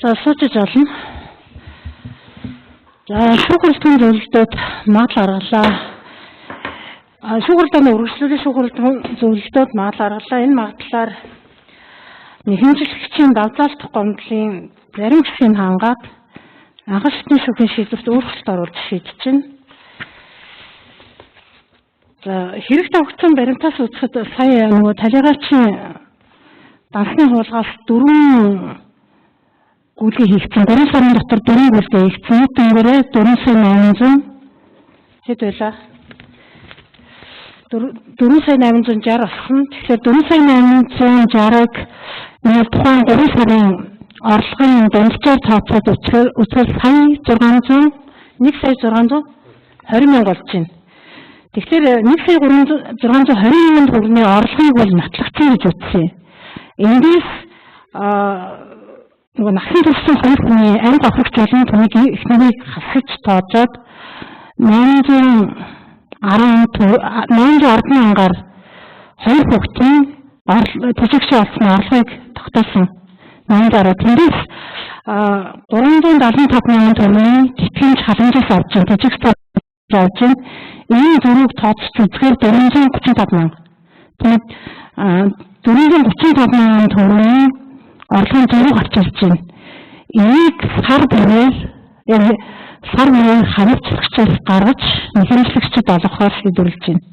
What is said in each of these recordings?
За суучиж олно. За шүүхрэлтийн зөвлөлтөд магадлал гаргалаа. Шүүхрэлтийн үргэлжлүүлэх шүүхрэлтийн зөвлөлтөд магадлал гаргалаа. Энэ магадлалаар нэхэмжлэгчийн давзаалтах гомдлын зарим хэсгийг хангаад анхан шатны шүүхийн шийдвэрт өөрчлөлт оруулж шийдэж байна. За хэрэг тавигдсан баримтаас үзэхэд сая нөгөө талигаачийн дансны хуулгаас 4 гүйлгээ хийгдсэн. 3 сарын дотор 4 гүйлгээ хийгдсэн. Тэнгэрээ 4,800 хэд байлаа? 4,860 болсон. Тэгэхээр 4,860-ыг нэг тухайн 3 сарын орлогын дунджаар тооцоод үзэхээр сая 600 1,620,000 болж байна. Тэгэхээр 1,620,000 төгрөгийн орлогыг бол нотлогдсон гэж үзсэн. Эндээс нөгөө насан туршийн хоёр хүний амь аврагч болон түүнийг эхнэрийг хасгаж тооцоод 810 ангаар хоёр хүүхдийн төжигчийн олсон орлогыг тогтоосон. 810 тэндээс 375,000 төгрөгийн тэтгэмж халамжаас авч байна. Төжигч авч байна. Энэ зөрүүг тооцож үзэхээр 435,000. Тэгээд 435,000 төгрөгийн орлогын зөрүү гарч ирж байна. Энийг сар бүрээр хариуцлагчаас гаргаж нэхэмжлэгчд олгохоор шийдвэрлэж байна.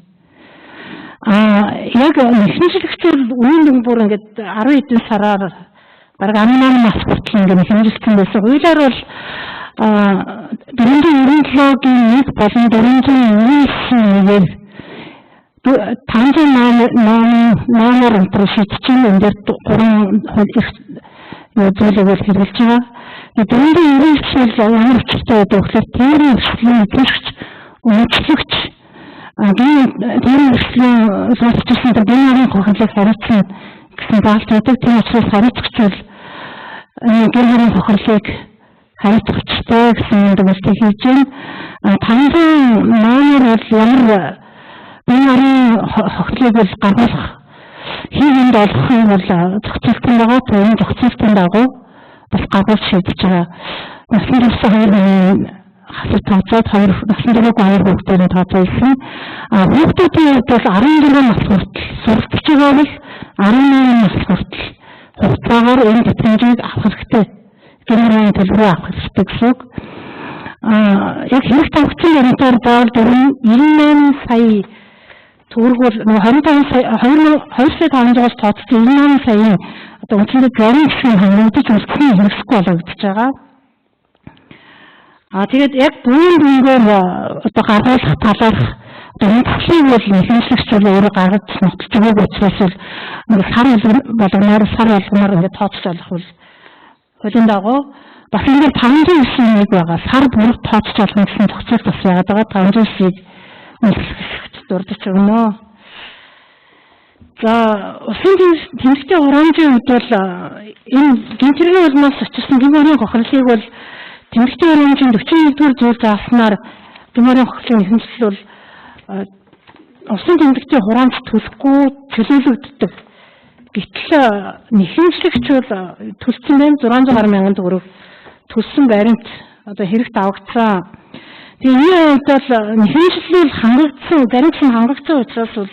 Яг нэхэмжлэгчд үнэн бүр ингээд 10 хэдэн сараар бараг 18 нас хүртэл ингээд нэхэмжлэгдсэн байсан. Хуулиар бол 497-гийн 1 болон 499-ээр 500 номер өнтөр шийдэж байна. Энд дээр 3 зүйлийг хэрэгжилж байгаа. 499-ийг ямар учиртай байдаг вэ гэхээр тэрийн өрсөлдөлийн эзэмшигч, үнэмшлэгч тэрийн өрсөлдөлийн суулгачсан генерийн хохирлыг хариуцсан гэсэн даалт байдаг. Тийм учраас хариуцагч бол генерийн хохирлыг хариуцагчтай гэсэн дүгнэлтийг хийж байна. 500 номер бол ямар генерийн хохирлыг бол гаргуулах хийгэнд олохын бол зохицуултын байгаа. Энэ зохицуултын дагуу бас гаргуулж шийдэж байгаа. Насан туршийн хоёр хүний хасаж тооцоод насан туршийн хоёр хүүхдийн тооцоолсон. Хүүхдүүдийн хувьд бол 14 нас хүртэл суралцж байгаа бол 18 нас хүртэл хугацаагаар энэ тэтгэмжийг авах хэрэгтэй. Генерийн төлбөрөө авах хэрэгтэй гэсэн үг. Яг хэрэг тавигдсан баримтаар заавал 98 сая төгрөг бол 2,500-аас тооцсон 98 саяын одоо үндсэндээ зарим хэсгийг хангагдаж үлдсэн хэрэгсэхгүй болгогдож байгаа. Тэгээд яг бүгдээр одоо гаргуулах талаарх одоо үндэслийг бол нэхэмжлэгч өөрөө гаргаж нотолж өгөөг учраас ингээд сар болгоноор ингээд тооцож олох бол хуулийн дагуу бас ингээд 591 байгаа. Сар бүр тооцож олох гэсэн зохицуулт бас яагаад байгаа 590-ийг үндэслэгч дурдж өгнө. За усын тэмдэгтийн хураамжийн хувьд бол энэ гинтэргийн улмаас очирсан гэморийн хохирлыг бол тэмдэгтийн хураамжийн 41-р зүйл зааснаар гэморийн хохирлын нэхэмжлэл бол усын тэмдэгтийн хураамж төлөхгүй чөлөөлөгддөг. Гэтэл нэхэмжлэгч бол төлсөн байна 660,000 төгрөг төлсөн баримт одоо хэрэгт авагдсан. Тэгээ энэ хувьд бол нэхэмжлэл хангагдсан, зарим нь хангагдсан учраас бол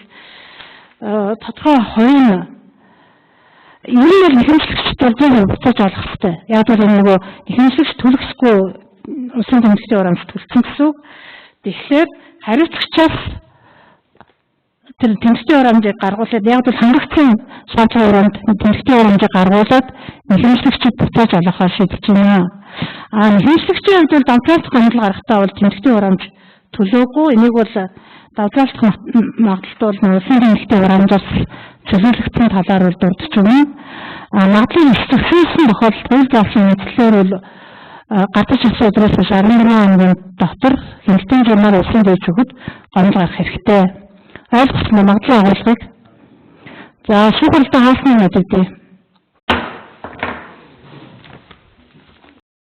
тодорхой хувийн ер нь нэхэмжлэгчд бол буцааж олох хэрэгтэй. Яг бол нөгөө нэхэмжлэгч төлөхгүй усын тэмдэгтийн хураамж төлсөн гэсэн үг. Тэгэхээр хариуцагчаас тэр тэмдэгтийн хураамжийг гаргуулад яг бол хангагдсан шаардлага хураамж тэмдэгтийн хураамжийг гаргуулад нэхэмжлэгчд буцааж олохоор шийдэж байна. Нэхэмжлэгчийн хувьд бол давзаалтах гомдол гаргахтаа бол тэмдэгтийн хураамж төлөөгүй. Энийг бол давзаалтах магадлал бол усын тэмдэгтийн хураамжаас чөлөөлөгдсөн талаар бол дурдж байна. Магадлал эсрэгсэн тохиолдолд хууль заасан нийтлэлээр бол гадаж авсан өдрөөс хойш 14 хоногийн дотор хяналтын журмаар усын дээд өгөхөд гомдол гарах хэрэгтэй. Ойлгосон магадлал агуулгыг. За шүүхрэлтийн хаасны мэдээлэл